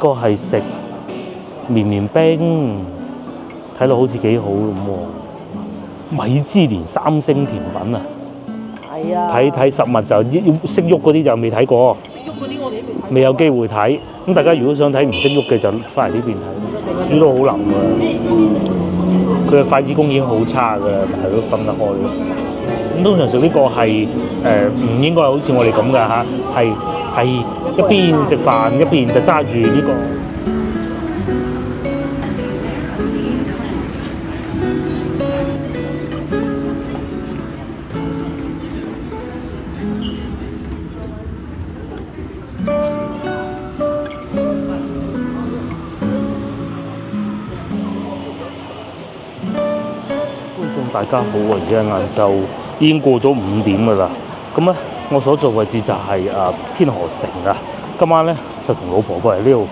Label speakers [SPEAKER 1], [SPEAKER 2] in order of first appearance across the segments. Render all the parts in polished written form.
[SPEAKER 1] 個係食綿綿冰，睇落好似幾好咁喎。米芝蓮3星甜品啊！
[SPEAKER 2] 係啊，
[SPEAKER 1] 睇實物就識喐嗰啲就未睇過，
[SPEAKER 2] 識喐嗰啲我哋都
[SPEAKER 1] 未有機會睇。咁大家如果想睇唔識喐嘅就翻嚟呢邊睇，煮到好腍㗎。佢嘅筷子功已經好差㗎啦，但係都分得開咯。咁通常食呢個係唔應該好似我哋咁㗎嚇，係一邊食飯一邊就揸住呢個。大家好啊！而家晏晝已經過咗5點㗎啦。咁咧，我所在位置就係天河城啊。今晚咧就同老婆過嚟呢度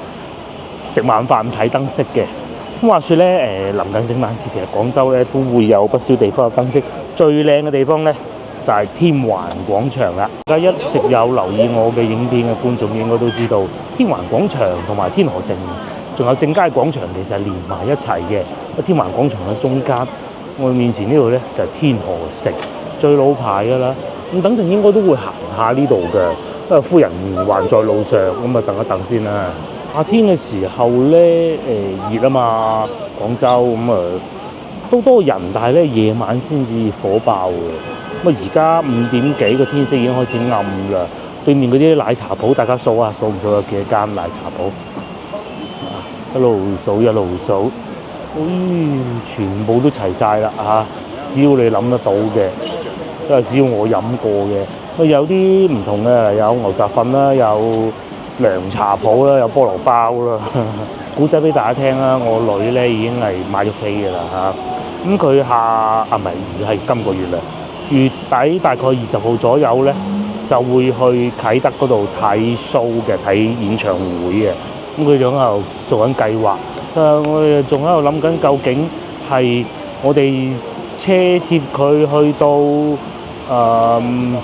[SPEAKER 1] 食晚飯睇燈飾嘅。咁話說咧，臨近聖誕節，其實廣州咧都會有不少地方有燈飾。最靚嘅地方咧就係天環廣場啦。大家一直有留意我嘅影片嘅觀眾應該都知道，天環廣場同埋天河城仲有正佳廣場其實係連埋一齊嘅。天環廣場嘅中間。我面前呢度咧就係天河城最老牌㗎啦，咁等陣應該都會行下呢度嘅，因為夫人還在路上，咁啊等一等先啦。夏天嘅時候咧，熱啊嘛，廣州咁都多人，但係咧夜晚先至火爆嘅。咁啊而家5點幾個天色已經開始暗啦。對面嗰啲奶茶鋪，大家數啊，數唔數有幾多間奶茶鋪？一路數一路數。全部都齊晒啦嚇！只要你諗得到嘅，都係只要我飲過嘅。有啲唔同嘅，有牛雜粉啦，有涼茶鋪啦，有菠蘿包啦。估仔俾大家聽啦，我女咧已經係買咗飛嘅啦嚇。咁佢唔係今個月啦，月底大概20號左右咧，就會去啟德嗰度睇 show 嘅，睇演唱會嘅。咁佢仲喺度做緊計劃。我哋仲喺度諗緊，究竟係我哋車接佢去到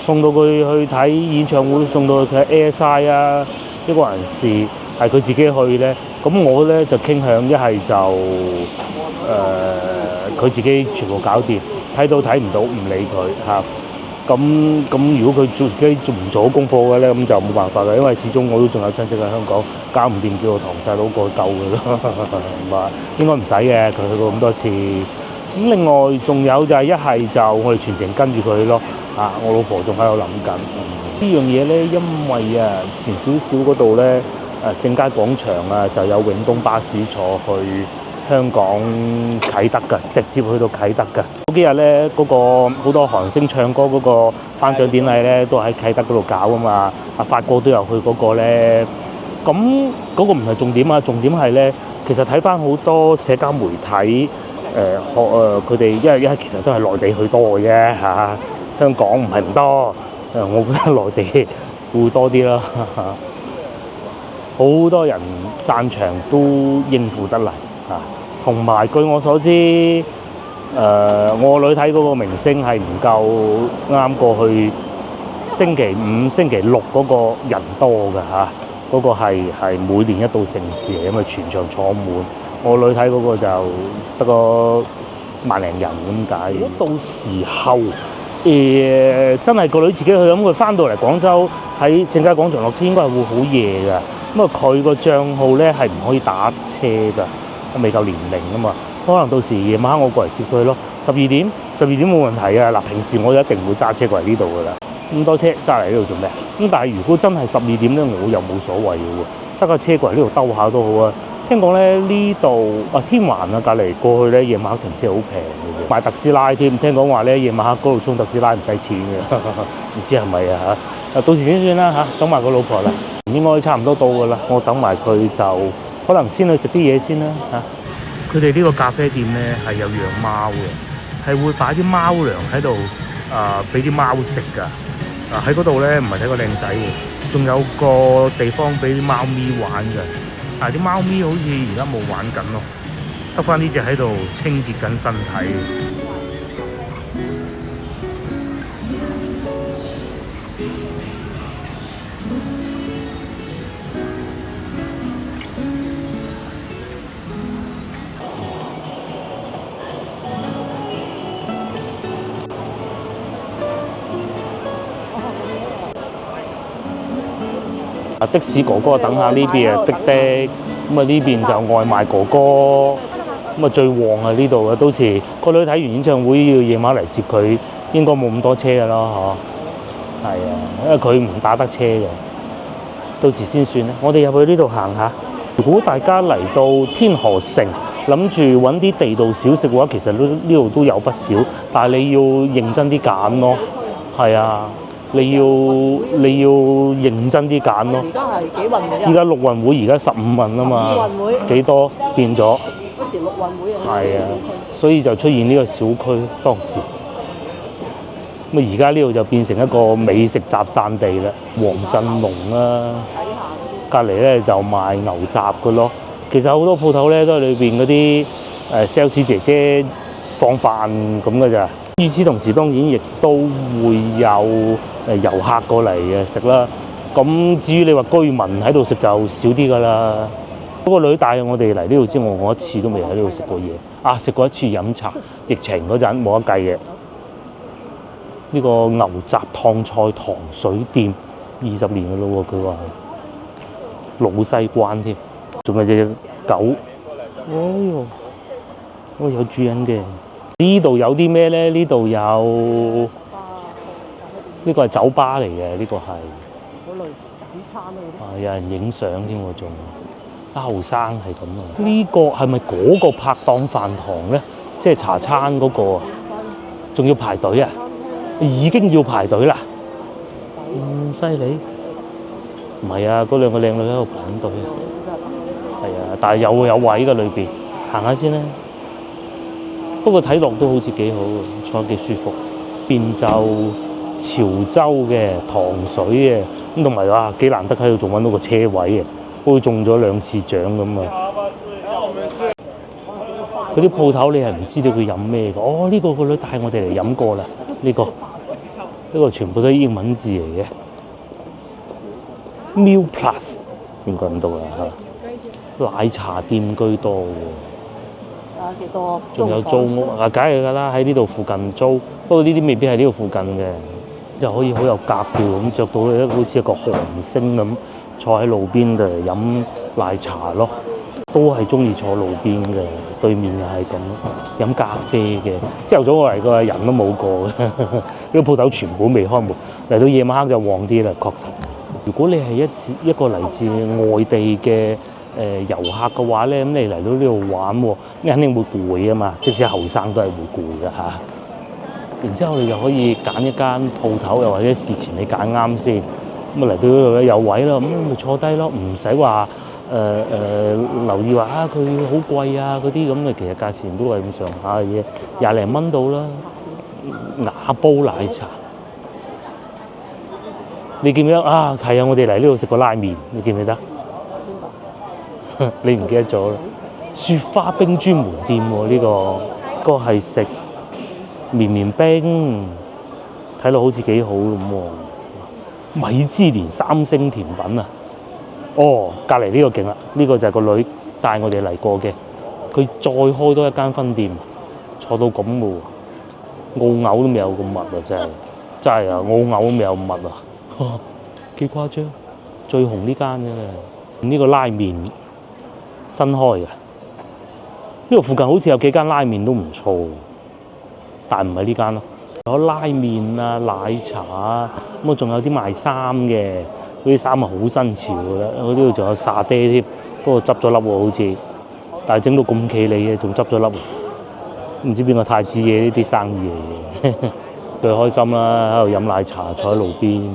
[SPEAKER 1] 送到佢去睇演唱會，送到佢睇 Airside 啊，一個人士係佢自己去咧。咁我咧就傾向一係就佢自己全部搞掂，睇到睇唔到唔理佢嚇。咁如果佢自己做唔做好功課嘅咧，咁就冇辦法嘅，因為始終我都仲有親戚喺香港，搞唔掂叫我堂細佬過去救佢咯，唔係應該唔使嘅，佢去過咁多次。咁另外仲有就係一係就我哋全程跟住佢咯，我老婆仲喺度諗緊呢樣嘢咧，因為前少少嗰度咧正佳廣場就有永東巴士坐去香港啟德㗎，直接去到啟德㗎。嗰幾日咧，嗰個好多韓星唱歌嗰個頒獎典禮咧，都喺啟德嗰度搞啊嘛。發哥都有去嗰個咧。咁嗰個唔係重點啊，重點係咧，其實睇翻好多社交媒體，佢哋因為其實都係內地去多嘅啫嚇，香港唔係唔多。我覺得內地會多啲啦。好多人散場都應付得嚟。同埋據我所知，我女睇嗰個明星係唔夠啱過去星期5、星期6嗰個人多㗎嚇，嗰個係每年一度盛事嚟，因為全場坐滿。我女睇嗰個就得個萬零人咁解。如果到時候真係個女自己去，咁佢翻到嚟廣州喺正佳廣場落車，應該係會好夜㗎。咁佢個帳號咧係唔可以打車㗎。未夠年齡啊嘛，可能到時夜晚我過嚟接佢咯。12點冇問題啊！嗱，平時我一定會揸車過嚟呢度噶啦。咁多車揸嚟呢度做咩？咁但係如果真係12點咧，我又冇所謂嘅喎，揸架車過嚟呢度兜下都好啊。聽講咧呢度天環隔離過去咧夜晚黑停車好平嘅喎，買特斯拉添。聽講話咧夜晚黑嗰度充特斯拉唔使錢嘅，唔知係咪啊嚇？到時先算啦嚇，等埋個老婆啦，應該差唔多到噶啦，我等埋佢就。可能先去食啲嘢先啦嚇。佢哋呢個咖啡店咧係有養貓嘅，係會擺啲貓糧喺度俾啲貓食㗎。喺嗰度咧唔係睇個靚仔喎，仲有個地方俾啲貓咪玩㗎。但係啲貓咪好似而家冇玩緊咯，得翻呢隻喺度清潔緊身體。的士哥哥等下，呢邊啊的，咁啊呢邊就外賣哥哥，咁啊最旺啊呢度啊，到時個女睇完演唱會要夜晚嚟接佢，應該冇咁多車㗎咯，嗬。係啊，因為佢唔打得車嘅，到時先算啦。我哋入去呢度行下。如果大家嚟到天河城，諗住揾啲地道小食嘅話，其實呢度都有不少，但係你要認真啲揀咯。係啊，你要認真啲揀咯。
[SPEAKER 2] 而家係幾運嘅啫？
[SPEAKER 1] 依家陸運會而家15運啊嘛，
[SPEAKER 2] 運會
[SPEAKER 1] 幾多變咗？
[SPEAKER 2] 嗰時陸運會啊，
[SPEAKER 1] 係啊，所以就出現呢個小區當時。咁啊，而家呢度就變成一個美食集散地啦，黃振龍啦，隔離咧就賣牛雜嘅咯。其實好多鋪頭咧都係裏邊嗰啲sales 姐姐放飯咁嘅咋。與此同時，當然亦都會有遊客過嚟食啦。咁至於你話居民喺度食就少啲㗎啦。不過女帶我哋嚟呢度之外，我一次都未喺呢度食過嘢。啊，食過一次飲茶，疫情嗰陣冇得計嘅。呢個牛雜燙菜糖水店20年嘅咯喎，佢話老西關添，仲有隻狗。哎呦，我有主人嘅。呢度有啲咩咧？呢度有呢個係酒吧嚟嘅，呢個係
[SPEAKER 2] 嗰類簡餐咯。
[SPEAKER 1] 有人影相添喎，仲後生係咁啊！呢個係咪嗰個拍檔飯堂咧？即係茶餐嗰個啊？仲要排隊啊？已經要排隊啦！咁犀利？唔係啊，嗰兩個靚女喺度排緊隊啊！係啊，但係有位㗎裏邊，行下先啦。不過睇落都好似幾好喎，坐得幾舒服。變就潮州嘅糖水嘅，咁同埋哇幾難得喺度仲揾到個車位嘅，好似中咗2次獎咁啊！嗰啲鋪頭你係唔知道佢飲咩㗎？哦，呢個個女帶我哋嚟飲過啦，呢個全部都係英文字嚟嘅。Meal Plus 應該咁讀啦嚇，奶茶店居多喎。
[SPEAKER 2] 幾多？
[SPEAKER 1] 仲有租屋啊，梗係㗎啦，喺呢度附近租。不過呢啲未必係呢度附近嘅，就可以好有格調咁着到一好似一個韓星咁，坐喺路邊度飲奶茶咯。都係中意坐路邊嘅，對面又係咁飲咖啡嘅。朝頭早我嚟個人都冇過嘅，呢個鋪頭全部未開門。嚟到夜晚黑就旺啲啦，確實。如果你係一個嚟自外地嘅遊客嘅話咧，咁你嚟到呢度玩喎，你肯定會攰啊嘛，即使後生都係會攰嘅嚇。然之後你就可以揀一間鋪頭，又或者事前你揀啱先，咁啊嚟到呢度咧有位啦，咁咪坐低咯，唔使話留意話啊佢好貴啊嗰啲咁嘅，其實價錢都係咁上下嘅嘢，20零蚊到啦。瓦煲奶茶，你記唔記得啊？係啊，我哋嚟呢度食過拉麵，你記唔記得？你唔記得咗啦？雪花冰專門店喎，呢個係食綿冰，睇落好似幾好咁喎。米芝蓮3星甜品啊！哦，隔離呢個勁啦，呢個就係個女帶我哋嚟過嘅，佢再開多一間分店，坐到咁嘅喎，澳牛都未有咁密啊！真係啊，澳牛都未有咁密啊，幾誇張！最紅呢間嘅呢個拉麵。新開嘅，呢度附近好似有幾間拉麵都唔錯，但唔係呢間咯。有拉麵啊、奶茶啊，咁啊仲有啲賣衫嘅，嗰啲衫啊好新潮嘅啦。我呢度仲有沙爹添，不過執咗粒喎好似，但係整到咁企理嘅，仲執咗粒，唔知邊個太子爺呢啲生意嚟嘅。最開心啦，喺度飲奶茶，坐喺路邊。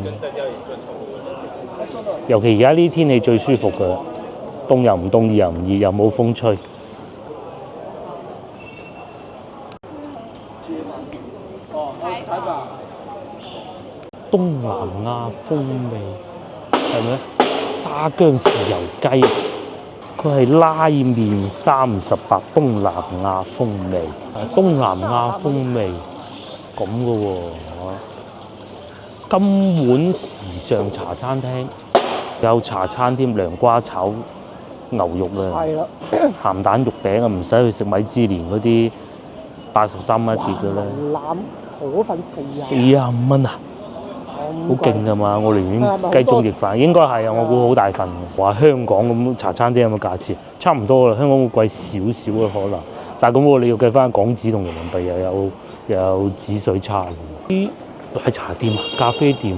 [SPEAKER 1] 尤其而家呢啲天氣最舒服㗎。凍又唔凍，熱又唔熱，又冇風吹。東南亞風味係咪？沙姜豉油雞，佢係拉麵38，東南亞風味。東南亞風味咁嘅喎，金碗時尚茶餐廳有茶餐添，涼瓜炒牛肉啊，鹹蛋肉餅啊，唔使去食米芝蓮嗰啲83蚊一碟嘅啦。
[SPEAKER 2] 腩河粉45
[SPEAKER 1] 蚊啊！好勁㗎嘛！我寧願雞中翼飯，應該係啊，我估好大份嘅。話香港咁茶餐廳有冇價錢？差唔多啦，香港會貴少少嘅可能，但係咁喎，你要計翻港紙同人民幣又有紙水差嘅。啲奶茶店、咖啡店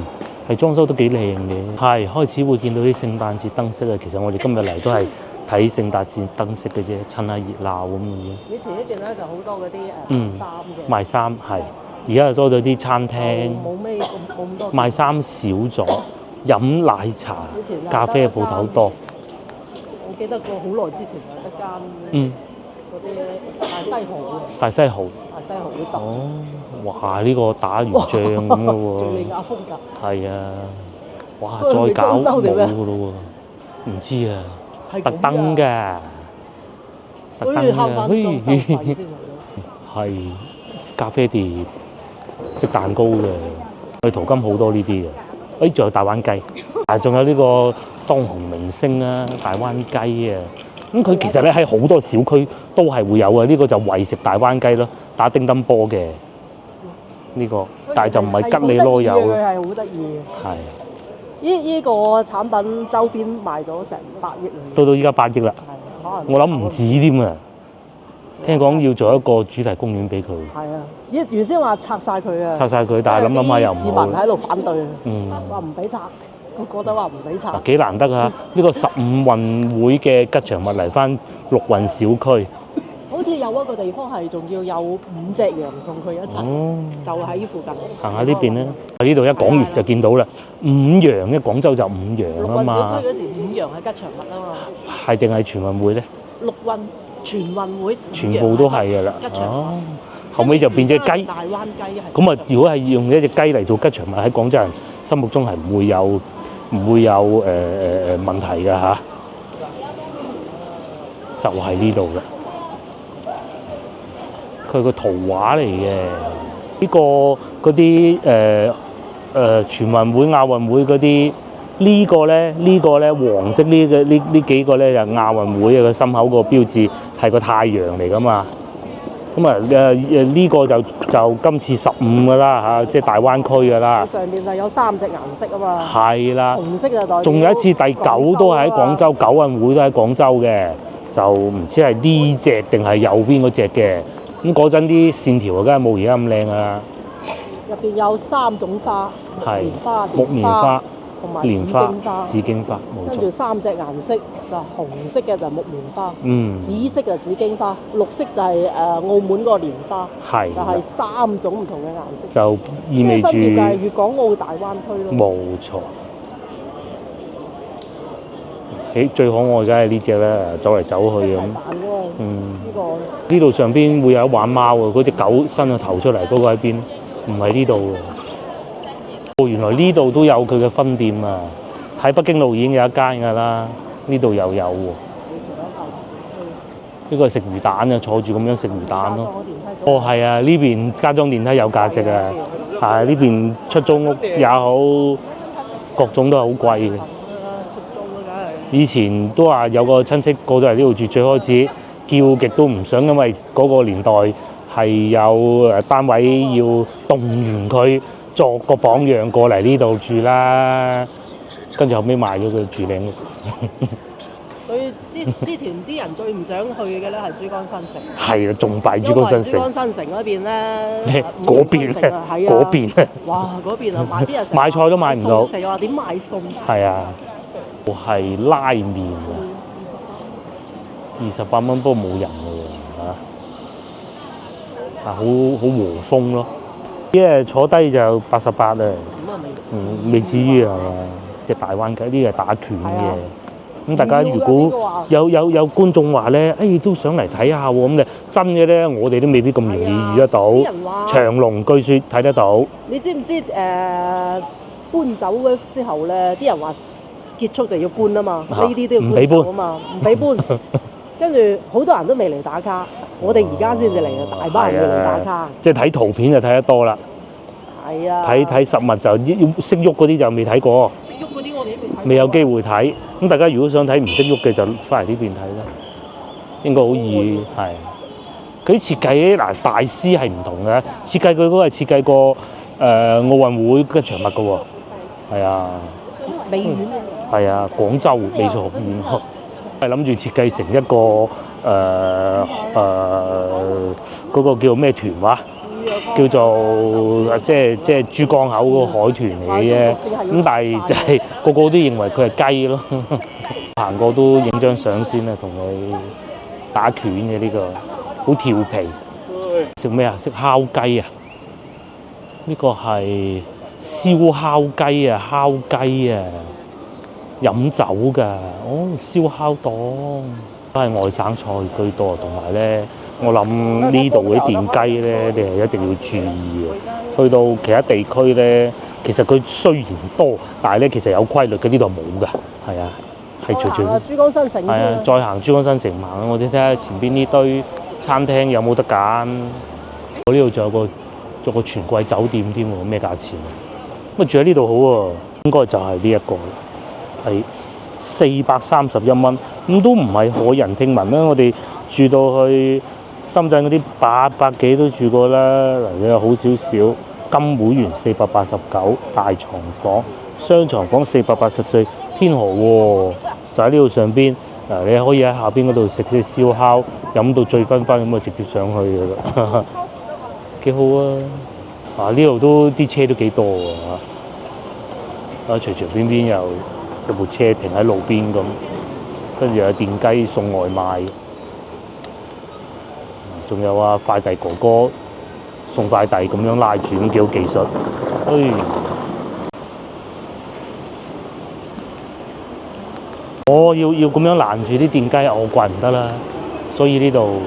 [SPEAKER 1] 係裝修得幾靚嘅，係開始會見到啲聖誕節燈飾啊。其實我哋今日嚟都係睇聖誕節燈飾嘅啫，趁下熱鬧咁嘅啫。
[SPEAKER 2] 以前呢邊咧就好多嗰啲衫嘅，
[SPEAKER 1] 賣衫係。而家又多咗啲餐廳，
[SPEAKER 2] 冇咁多。
[SPEAKER 1] 賣衫少咗，飲奶茶、咖啡嘅鋪頭多。
[SPEAKER 2] 我記得過好耐之前有一間，嗰啲大西豪會執。
[SPEAKER 1] 哦，哇！呢個打完仗咁嘅喎。
[SPEAKER 2] 敍利亞風格。係
[SPEAKER 1] 啊，哇！再搞冇嘅咯喎，唔知啊，特登㗎，特登㗎，係咖啡店。食蛋糕嘅，去淘金好多呢啲嘅。仲有大灣雞，仲有呢個當紅明星啊，大灣雞啊。佢其實咧喺好多小區都係會有嘅。呢個就為食大灣雞咯，打乒乓波嘅呢個，但係就唔係吉利囉柚咯。
[SPEAKER 2] 係好得意嘅。係。呢個產品周邊賣咗成8億嚟。
[SPEAKER 1] 到依家8億啦。係，我諗唔止添啊！聽講要做一個主題公園俾佢。係啊，原先話拆晒佢啊。拆晒佢，但係諗下又唔好。市民喺度反對。話唔俾拆，佢覺得話唔俾拆。幾難得啊！呢個15運會嘅吉祥物嚟翻陸運小區。好似有一個地方係仲要有5隻羊同佢一齊，就喺附近。行下呢邊咧，呢度一講完就見到啦。5羊嘅廣州就5羊啊嘛。陸運小區嗰時5羊係吉祥物啊嘛。係定係全運會咧？陸運。全運會全部都係㗎啦，後尾就變咗雞。大灣雞係。咁啊，如果係用一隻雞嚟做吉祥物，喺廣州人心目中係唔會有問題㗎嚇。就係呢度啦，佢個圖畫嚟嘅。呢個嗰啲全運會、亞運會嗰啲。呢個咧黃色呢幾個咧就亞運會個心口個標誌係個太陽嚟噶嘛，咁啊呢個就今次15噶啦嚇，即係大灣區噶啦。上面就有3隻顏色啊嘛。係啦。紅色就代表。仲有一次第9都係喺廣州，9運會都喺廣州嘅，就唔知係呢隻定係右邊嗰隻嘅。咁嗰陣啲線條啊，梗係冇而家咁靚啊。入邊有3種花，木棉花。同埋蓮花、紫荊花，跟住3隻顏色，就紅色嘅就木棉花，紫色就紫荊花，綠色就係澳門嗰個蓮花，就係3種唔同嘅顏色，就意味住分別就係粵港澳大灣區咯。冇錯。最可愛梗係呢隻啦，走嚟走去咁。呢度上邊會有玩貓喎，嗰隻狗伸個頭出嚟，嗰個喺邊？唔係呢度喎。原來呢度都有佢嘅分店啊！喺北京路已經有一間㗎啦，呢度又有喎。呢個係食魚蛋啊，坐住咁樣食魚蛋咯。哦，係啊，呢邊加裝電梯有價值啊！係呢邊出租屋也好，各種都係好貴嘅。以前都話有個親戚過咗嚟呢度住，最開始叫極都唔想，因為嗰個年代係有單位要動員佢。作個榜樣過嚟呢度住啦，跟住後尾賣咗佢住靚屋。佢之前啲人最唔想去嘅咧係珠江新城。係啊，仲大珠江新城。珠江新城嗰邊咧，嗰邊咧，嗰邊咧。哇！嗰邊啊，啲人買菜都買唔到。成日話點買餸？係啊，係拉麵啊，28蚊，不過冇人㗎喎嚇。好和風咯。坐低就88啊，未至於係嘛？即係大灣雞呢個係打拳嘅。咁大家如果有觀眾話咧，都想嚟睇下喎，咁咧真嘅咧，我哋都未必咁容易遇得到。長隆據說睇得到。你知唔知搬走嗰之後咧，啲人話結束就要搬啊嘛？呢啲都要搬走啊嘛，唔俾搬。跟住好多人都未嚟打卡，我哋而家先至嚟啊！大班人要嚟打卡。即係睇圖片就睇得多啦。係啊。睇實物就要識喐嗰啲就未睇過。識喐嗰啲我哋都未睇。未有機會睇，咁大家如果想睇唔識喐嘅就翻嚟呢邊睇啦。應該好易係。佢啲設計嗱大師係唔同嘅，設計佢嗰個係設計過奧運會吉祥物嘅喎。係啊，
[SPEAKER 2] 美院
[SPEAKER 1] 係啊，廣州美術學院，係諗住設計成一個嗰個叫咩團話？叫做即係珠江口嗰個海豚嚟嘅啫，咁但係就係個個都認為佢係雞咯，行過都影張相先啦，同佢打拳嘅呢個，好調皮。食咩啊？食烤雞啊！呢個係燒烤雞啊，烤雞啊，飲酒㗎，哦，燒烤檔都係外省菜居多，同埋咧。我諗呢度嗰啲電雞咧，你係一定要注意嘅。去到其他地區咧，其實佢雖然多，但係咧其實有規律嘅，呢度冇㗎。係啊，係隨住
[SPEAKER 2] 珠江新城。係
[SPEAKER 1] 啊，再行珠江新城行，我哋睇下前邊呢堆餐廳有冇得揀。我呢度仲有個全季酒店添喎，咩價錢啊？咁住喺呢度好喎，應該就係呢一個，係431蚊，咁都唔係駭人聽聞啦。我哋住到去深圳嗰啲800幾都住過啦，嗱你又好少少，金會員489，大床房、雙床房484，天河喎，就喺呢度上邊，嗱你可以喺下邊嗰度食啲燒烤，飲到醉醺醺咁啊，直接上去㗎啦，幾好啊！啊呢度都啲車都幾多喎嚇，啊隨隨便便有部車停喺路邊咁，跟住有電雞送外賣。仲有啊，快遞哥哥送快遞咁樣拉住，咁幾好技術。我要咁樣攔住啲電雞，我怪唔得啦。所以呢度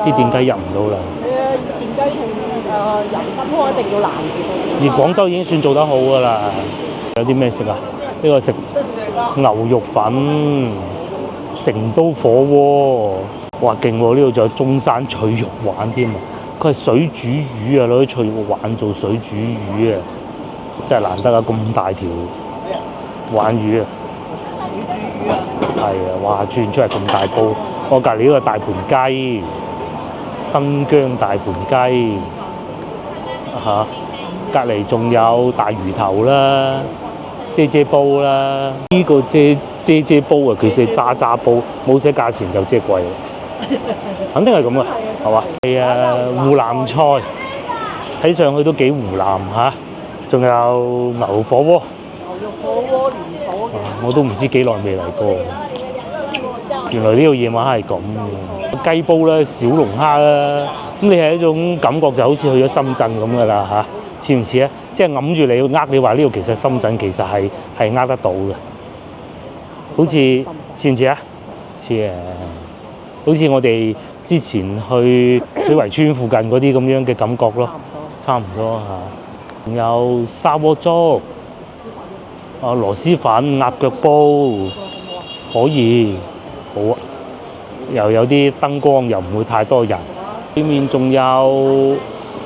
[SPEAKER 1] 啲電雞入唔到啦。
[SPEAKER 2] 電雞同人分開一定要攔住。
[SPEAKER 1] 而廣州已經算做得好㗎啦。有啲咩食啊？呢個食牛肉粉、成都火鍋。哇勁喎！呢度仲有中山脆肉鯇添啊！佢係水煮魚啊，攞啲脆肉鯇做水煮魚啊，真係難得啊！咁大條鯇魚啊，係啊！哇，轉出嚟咁大煲。我隔離呢個大盤雞，新疆大盤雞嚇，隔離仲有大魚頭啦、啫煲啦。呢個啫煲啊，佢寫渣煲，冇寫價錢就即係貴啦。肯定係咁啊，係嘛？係啊，湖南菜睇上去都幾湖南嚇，仲有牛火鍋。牛肉火鍋連鎖嘅。我都唔知幾耐未嚟過。原來呢度夜晚係咁嘅。雞煲啦、小龍蝦啦，咁你係一種感覺就好似去咗深圳咁噶啦嚇，似唔似啊？即係揞住你呃你話呢度其實深圳其實係呃得到嘅，好似似唔似啊？似啊！好似我哋之前去水圍村附近嗰啲咁樣嘅感覺咯，差唔多嚇。仲有砂鍋粥、螺絲粉、鴨腳煲，可以好啊。又有啲燈光，又唔會太多人。裏面仲有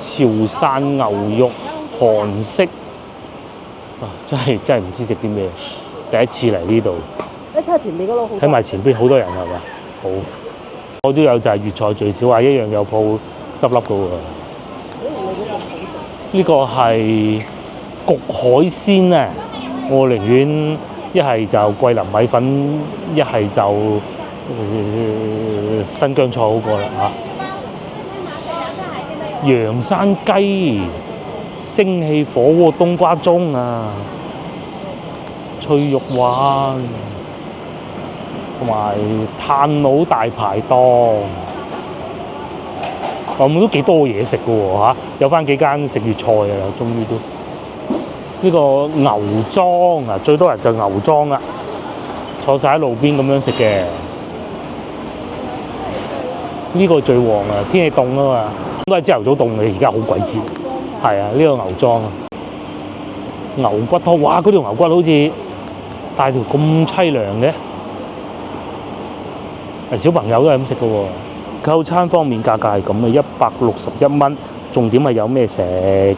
[SPEAKER 1] 潮汕牛肉韓式，真係唔知食啲咩，第一次嚟呢度。
[SPEAKER 2] 睇下前面嗰度，
[SPEAKER 1] 睇埋前邊好多人係嘛？好。我都有就係粵菜最少話一樣有鋪執笠嘅喎。呢個係焗海鮮啊！我寧願一係就桂林米粉，一係就新疆菜好過啦嚇。洋山雞、蒸汽火鍋冬瓜盅啊，脆肉鯇。同埋炭佬大排檔，咁都幾多嘢食嘅喎嚇，有翻幾間食粵菜啊，終於都呢個牛莊啊，最多人就牛莊啦，坐晒喺路邊咁樣食嘅，呢個最旺啊，天氣凍啊嘛，都係朝頭早凍嘅，而家好鬼熱，係啊，呢個牛莊啊，牛骨湯，哇，嗰條牛骨好似帶條咁凄涼嘅。小朋友都係咁食嘅喎。購餐方面價格係咁嘅，161蚊。重點係有咩食？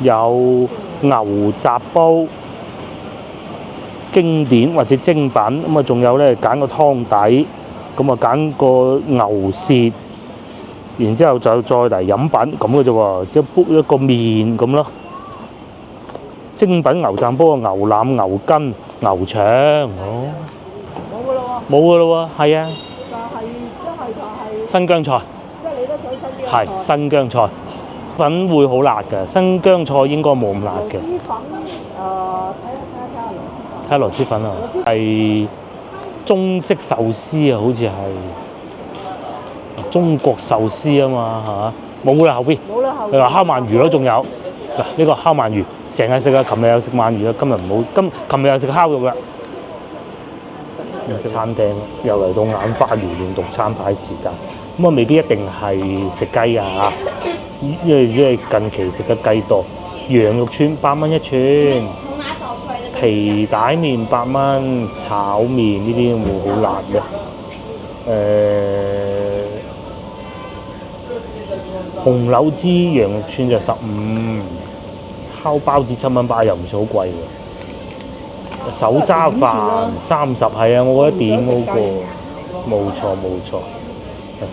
[SPEAKER 1] 有牛雜煲、經典或者精品，咁啊仲有咧揀個湯底，咁啊揀個牛舌，然之後就再嚟飲品咁嘅啫喎，一個麵咁咯。精品牛腩煲嘅牛腩、牛筋、牛腸，哦，
[SPEAKER 2] 冇噶咯
[SPEAKER 1] 冇噶咯喎，係啊，
[SPEAKER 2] 就係
[SPEAKER 1] 新疆菜，
[SPEAKER 2] 即係你都想新疆
[SPEAKER 1] 係新疆菜，粉會好辣嘅，新疆菜應該冇咁辣嘅。
[SPEAKER 2] 螺絲粉
[SPEAKER 1] 睇下螺絲粉啊，係中式壽司啊，好似係中國壽司啊嘛，係嘛？冇啦後邊，
[SPEAKER 2] 冇啦後邊。
[SPEAKER 1] 你話烤鰻魚咯，仲有嗱呢個烤鰻魚，成日食啊，琴日有食鰻魚啊，今日唔好，琴日有食烤肉啦。食餐廳又嚟到眼花繚亂讀餐牌時間，咁啊未必一定係食雞啊嚇，因為近期食嘅雞多，羊肉串8蚊一串。皮帶麵8蚊，炒麵呢啲會好辣嘅。紅柳枝羊肉串就15，烤包子7蚊8，又唔算好貴喎。手揸飯30，係啊，我覺得點嗰個冇錯。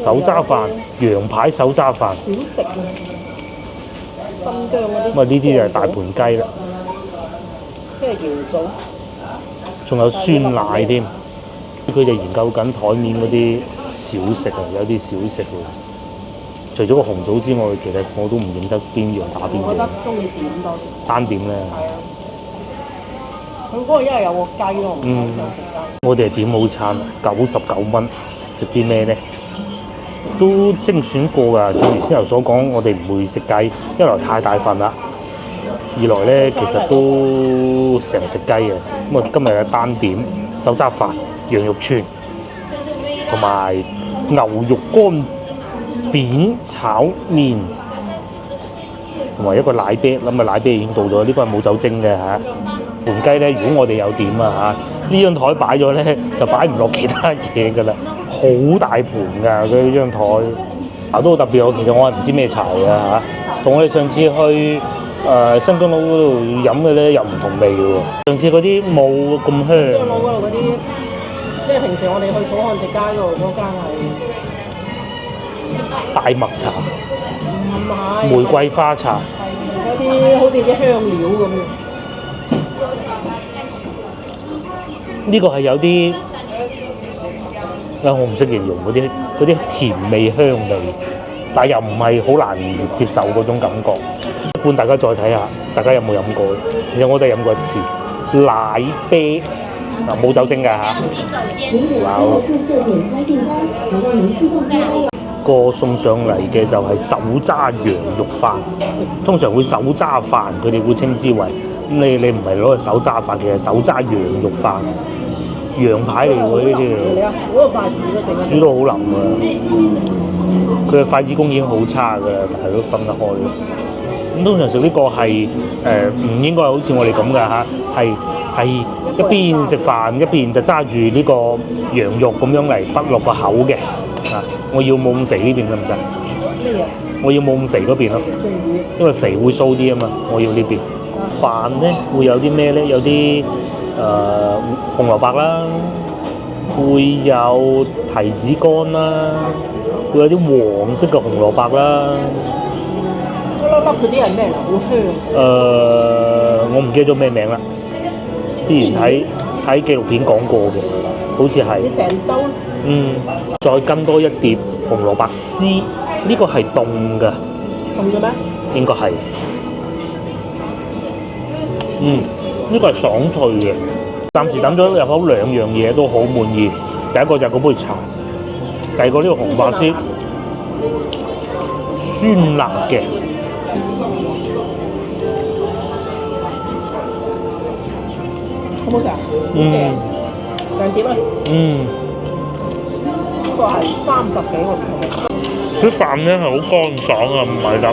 [SPEAKER 1] 手揸飯，羊排手揸飯。
[SPEAKER 2] 小食啊，新疆嗰啲。
[SPEAKER 1] 咁啊，呢啲就係大盤雞啦。
[SPEAKER 2] 即係瑤粽，
[SPEAKER 1] 仲有酸奶添，佢哋研究緊台面嗰啲小食啊，有啲小食喎。除咗個紅棗之外，其實我都唔認得邊樣打邊樣。
[SPEAKER 2] 我覺得中意點多啲。
[SPEAKER 1] 單點咧。
[SPEAKER 2] 係啊。佢嗰個因為有個雞咯，唔想食雞。
[SPEAKER 1] 我哋係點好餐，99蚊，食啲咩咧？都精選過㗎。正如先頭所講，我哋唔會食雞，一來太大份啦。二來咧，其實都成日食雞嘅，咁啊今日嘅單點手揸飯、羊肉串，同埋牛肉乾扁炒麵，同埋一個奶啤，諗啊奶啤已經到咗，呢個係冇酒精嘅嚇。盤雞咧，如果我哋有點啊嚇，呢張台擺咗咧就擺唔落其他嘢㗎啦，好大盤㗎佢呢張台，啊都好特別喎。其實我係唔知咩茶㗎嚇，同我哋上次去新疆佬嗰度飲嘅咧又唔同味嘅喎，上次嗰啲冇咁香。新疆佬嗰度嗰啲，
[SPEAKER 2] 即係平時我哋去寶漢直街嗰度嗰間係
[SPEAKER 1] 大麥茶，
[SPEAKER 2] 唔係
[SPEAKER 1] 玫瑰花茶，
[SPEAKER 2] 有啲好似啲香料咁嘅。
[SPEAKER 1] 呢個係有啲我唔識形容嗰啲甜味香味，但係又唔係好難接受嗰種感覺。一般大家再睇下，大家有冇飲過？其實我都係飲過一次奶啤，嗱冇酒精㗎嚇。wow，個送上嚟嘅就係手揸羊肉飯，通常會手揸飯，佢哋會稱之為咁。你唔係攞個手揸飯，其實手揸羊肉飯，羊排嚟喎呢啲。
[SPEAKER 2] 你啊，嗰個筷子都整得。
[SPEAKER 1] 煮到好腍啊！佢嘅筷子工已經好差㗎啦，但係都分得開咯。咁通常食呢個係唔應該好似我哋咁㗎嚇，係一邊食飯一邊就揸住呢個羊肉咁樣嚟滗落個口嘅。啊！我要冇咁肥呢邊得唔得？
[SPEAKER 2] 咩嘢？
[SPEAKER 1] 我要冇咁肥嗰邊咯，因為肥會酥啲啊嘛。我要呢邊。飯咧會有啲咩咧？有啲紅蘿蔔啦，會有提子乾啦，會有啲黃色嘅紅蘿蔔啦。
[SPEAKER 2] 一粒粒嗰啲係咩嚟？好香。
[SPEAKER 1] 我唔記得咗咩名啦。之前睇紀錄片講過嘅，好似係。
[SPEAKER 2] 你成兜？
[SPEAKER 1] 再跟多一碟紅蘿蔔絲，呢個係凍嘅。
[SPEAKER 2] 凍嘅咩？應該係。
[SPEAKER 1] 呢個係爽脆嘅。暫時等咗入口2樣嘢都好滿意。第一個就係嗰杯茶，第二個呢個紅白絲，酸辣嘅。
[SPEAKER 2] 好唔好食啊？成碟啊！呢個係30幾個唔同嘅。
[SPEAKER 1] 啲飯咧係好乾爽啊，唔係得，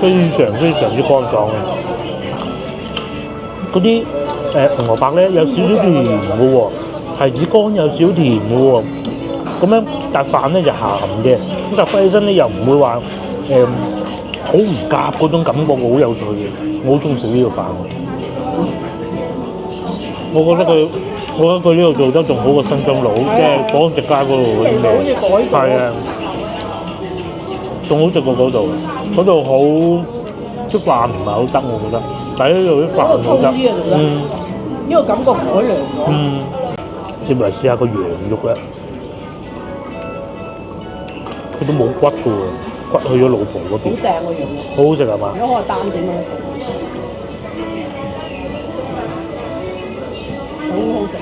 [SPEAKER 1] 非常之乾爽嘅。嗰啲紅蘿蔔咧有少少甜嘅喎，提子乾有少少甜嘅喎，咁樣但係飯咧就鹹嘅，咁但係翻起身咧又唔會話好唔夾嗰種感覺，好有趣嘅。我好中意食呢個飯。我覺得佢呢度做得仲好過新疆佬，即係寶漢直街嗰度嗰啲咩，係啊，仲好食過嗰度。嗰度好啲飯唔係好得，我覺得。但係呢度啲飯好得。
[SPEAKER 2] 呢個感覺改良咗。
[SPEAKER 1] 接嚟試下個羊肉咧，佢都冇骨嘅喎，骨去咗老婆嗰邊。
[SPEAKER 2] 好正個羊肉。
[SPEAKER 1] 好好食係嘛？
[SPEAKER 2] 如果我係單點咁樣食，好好食。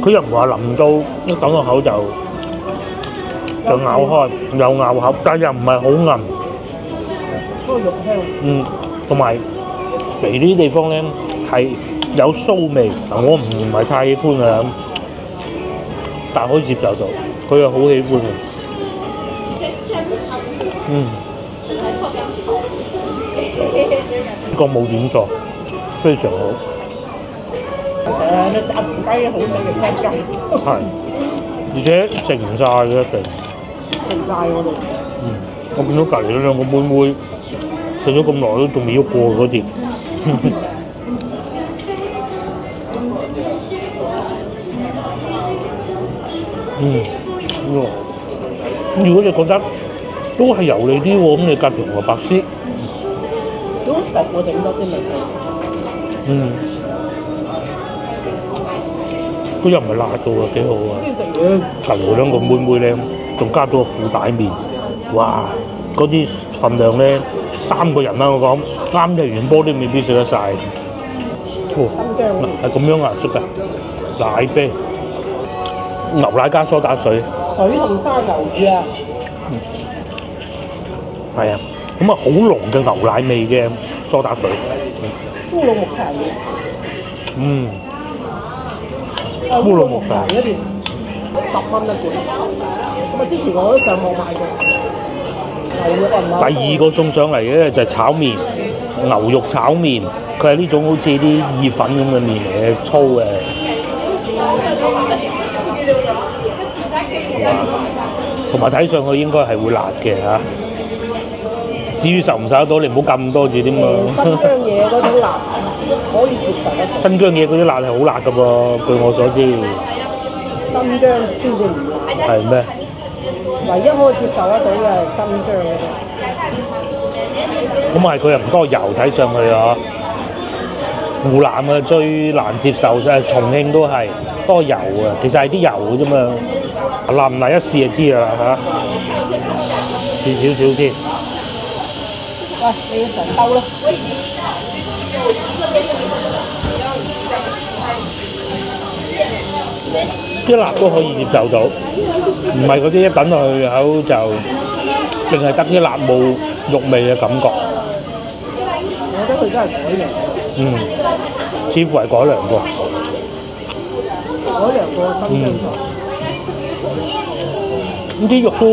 [SPEAKER 1] 佢又唔話腍到一抌落口就咬開，又咬口，但又唔係好韌。
[SPEAKER 2] 嗰個肉香。
[SPEAKER 1] 同埋肥呢啲地方咧係有酥味，我唔係太喜歡啊，但可以接受到，佢又好喜歡嘅。呢個冇點錯，非常好。
[SPEAKER 2] 你炸雞好食嘅雞雞。
[SPEAKER 1] 係，而且食唔晒嘅一定。
[SPEAKER 2] 食唔晒我哋。
[SPEAKER 1] 我見到隔離嗰兩個妹妹食咗咁耐都仲未喐過嗰碟。如果你覺得都係油膩啲喎，咁你夾條紅蘿蔔絲。
[SPEAKER 2] 都食我整多啲味道。
[SPEAKER 1] 佢又唔係辣到啊，幾好啊！隔離兩個妹妹咧，仲加咗個褲帶麵，哇！嗰啲份量咧，3個人啦，我講啱隻元波都未必食得晒。係咁樣顏色㗎，奶啤、牛奶加梳打水。
[SPEAKER 2] 水同生牛乳啊！
[SPEAKER 1] 係啊，咁啊好濃嘅牛奶味嘅梳打水。
[SPEAKER 2] 烏龍木柴嘅。烏龍木柴嗰邊10蚊一罐。咁啊，之前我都上網買過。牛肉啊！
[SPEAKER 1] 第二個送上嚟嘅就係炒麵，牛肉炒麵，佢係呢種好似啲意粉咁嘅麵嚟嘅，粗嘅。同埋睇上去應該係會辣嘅嚇。至於受唔受得到，你唔好咁多住添嘛。
[SPEAKER 2] 新疆嘢嗰種辣可以接受得到。
[SPEAKER 1] 新疆嘢嗰啲辣係好辣㗎噃，據我所知。
[SPEAKER 2] 新疆先至唔辣。
[SPEAKER 1] 係咩？
[SPEAKER 2] 唯一可以接受得到嘅係新疆嗰種。
[SPEAKER 1] 咁係佢又唔多油睇上去啊！湖南啊最難接受就係重慶都係多油啊，其實係啲油嘅啫嘛。辣唔辣一試就知啦嚇，試少少先。
[SPEAKER 2] 喂，你要成兜啦！
[SPEAKER 1] 啲辣都可以接受到，唔係嗰啲一等落去口就淨係得啲辣冇肉味嘅感覺。
[SPEAKER 2] 我覺得佢真係改良。
[SPEAKER 1] 似乎係改良過。
[SPEAKER 2] 改良過新疆菜。
[SPEAKER 1] 咁啲肉都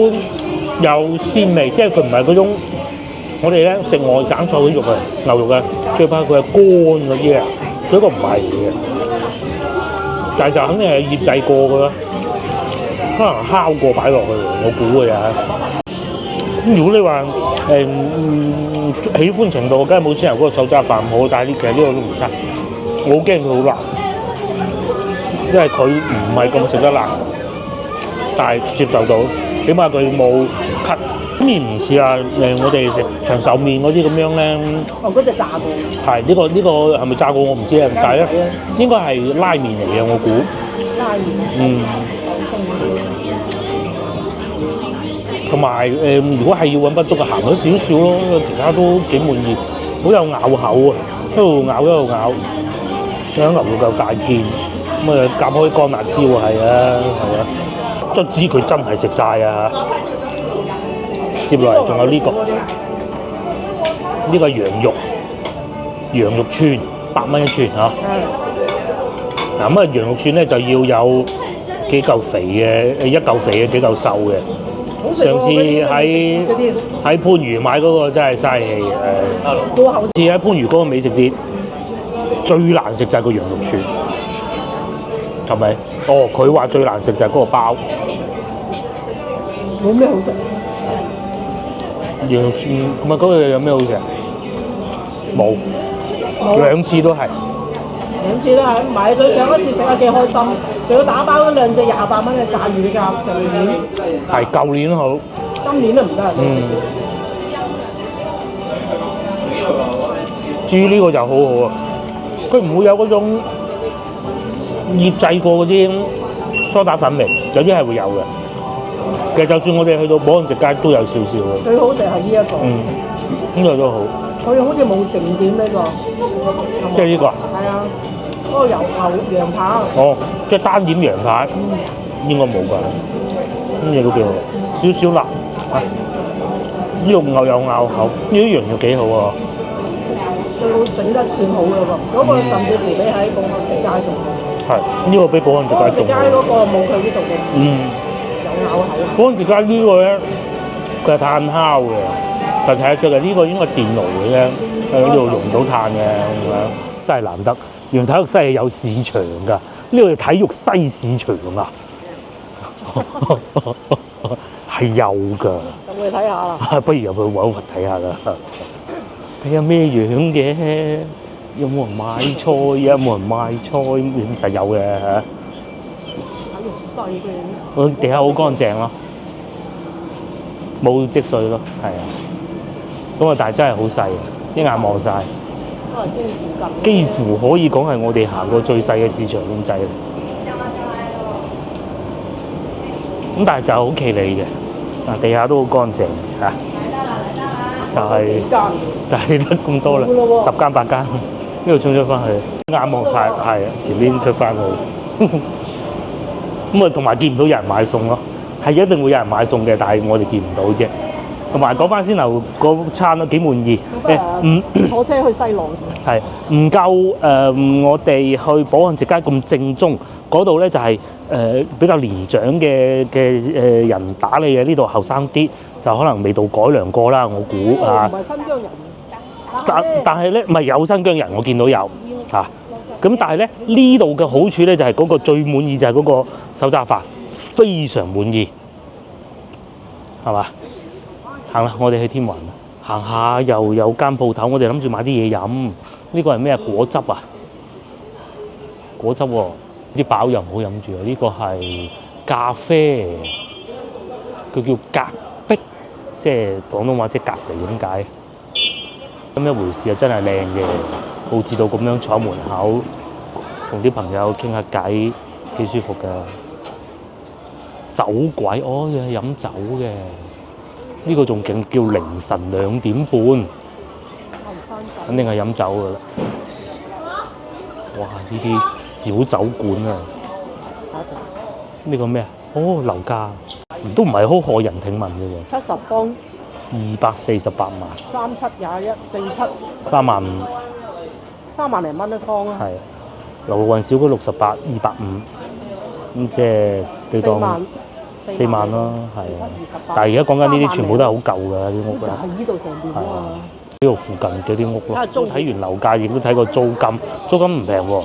[SPEAKER 1] 有鮮味，即係佢唔係嗰種我哋咧食外省菜嗰啲肉啊，牛肉啊，最怕佢係乾嗰啲啊，佢個唔係嘅，但係就肯定係醃製過嘅啦，可能烤過擺落去，我估嘅咋。咁如果你話喜歡程度，梗係冇先頭嗰個手抓飯好，但係其實呢個都唔差，我好驚佢好辣，因為佢唔係咁食得辣。但係接受到，起碼佢冇咳。咁而唔似我哋食長壽麵嗰啲咁樣咧。
[SPEAKER 2] 嗰隻炸過。係
[SPEAKER 1] 呢個係咪炸過我唔知啊，但係咧應該係拉麵嚟嘅，我估。
[SPEAKER 2] 拉麵。
[SPEAKER 1] 同埋如果係要揾不足嘅鹹咗少少咯，其他都幾滿意，好有咬口啊，一路咬，將牛肉夠大件，咁啊夾開乾辣椒係啊。都知佢真係食晒啊！接落嚟仲有呢個羊肉串，8蚊一串嚇。嗱咁羊肉串咧就要有幾嚿肥嘅，一嚿肥嘅，幾嚿瘦嘅。上次喺番禺買嗰個真係嘥氣上次喺番禺嗰個美食節最難食就係個羊肉串。係咪？佢話最難食就係嗰個包，
[SPEAKER 2] 冇咩好食。
[SPEAKER 1] 羊肉串咁啊，嗰個有咩好食？冇，2次都係。
[SPEAKER 2] 2次都係買咗上一次食得幾開心，仲要打包咗2隻28蚊嘅炸魚夾上年。
[SPEAKER 1] 係舊年好。
[SPEAKER 2] 今年都唔得。
[SPEAKER 1] 至於呢個就好好啊，佢唔會有嗰種醃製過嗰啲梳打粉味，有啲係會有嘅。其實就算我哋去到寶漢直街都有少少嘅。
[SPEAKER 2] 最好食係呢一個。
[SPEAKER 1] 呢個都好。
[SPEAKER 2] 佢好似冇整點呢個。
[SPEAKER 1] 即係呢個。
[SPEAKER 2] 係啊，嗰個牛羊扒。
[SPEAKER 1] 哦，即係單點羊扒。應該冇㗎。呢嘢都幾好，少少辣。呢個牛有咬口，呢啲羊肉幾好喎。
[SPEAKER 2] 佢整得算好㗎喎，嗰個甚至乎比喺寶漢直街仲好。
[SPEAKER 1] 係，呢個比寶漢直街仲好。
[SPEAKER 2] 直街嗰個冇佢呢度嘅。有咬口。寶
[SPEAKER 1] 漢直街呢個咧，佢係炭烤嘅，就睇得出嘅。呢個應該係電爐嘅啫，喺呢度用唔到炭嘅咁樣，真係難得。原來體育西係有市場㗎，呢個係體育西市場啊，係有㗎。
[SPEAKER 2] 咁去睇下啦。
[SPEAKER 1] 不如入去揾睇下啦。睇下咩樣嘅？有冇人買菜？有冇人賣菜？實有嘅嚇。
[SPEAKER 2] 體育西嘅。
[SPEAKER 1] 我地下好乾淨咯，冇積水咯，係啊。咁啊，但係真係好細，一眼望晒。
[SPEAKER 2] 都係經附近。
[SPEAKER 1] 幾乎可以講係我哋行過最細嘅市場咁滯。咁但係就好企理嘅，嗱地下都好乾淨嚇。就係得咁多啦，10間8間，呢度衝咗翻去，眼望晒，係啊，前邊出翻去，咁啊同埋見唔到有人買餸咯，係一定會有人買餸嘅，但係我哋見唔到啫。同埋講翻先頭嗰餐都幾滿意，
[SPEAKER 2] 坐車去西朗
[SPEAKER 1] 係唔夠我哋去寶漢直街咁正宗，嗰度咧就係比較年長嘅人打理嘅，呢度後生啲。就可能味道改良過啦，我估啊。
[SPEAKER 2] 唔係新疆人。
[SPEAKER 1] 但係咧，唔係有新疆人，我見到有嚇。咁但係咧，呢度嘅好處咧就係嗰個最滿意就係嗰個手抓飯，非常滿意，係嘛？行啦，我哋去天環行下，又有間鋪頭，我哋諗住買啲嘢飲。呢個係咩果汁啊？果汁喎，啲飽又唔好飲住啊！呢個係咖啡，佢叫格。即係廣東話即係隔離咁解，咁一回事啊！真係靚嘅，佈置到咁樣坐喺門口，同啲朋友傾下偈，幾舒服㗎。酒鬼，哦，要係飲酒嘅，呢個仲勁，叫凌晨2點半，肯定係飲酒㗎啦。哇！呢啲小酒館啊，呢個咩啊？哦，樓價。都唔係好駭人聽聞嘅喎
[SPEAKER 2] ，70方
[SPEAKER 1] 248萬
[SPEAKER 2] ，372147
[SPEAKER 1] 35000，
[SPEAKER 2] 3萬零蚊一方啊。
[SPEAKER 1] 係，流運少嗰68，250，咁即係你當4萬咯，係啊。但係而家講緊呢啲全部都係好舊㗎啲屋㗎。
[SPEAKER 2] 就係呢度上邊啊嘛。
[SPEAKER 1] 呢度附近嘅啲屋咯。睇完樓價，亦都睇過租金，租金唔平喎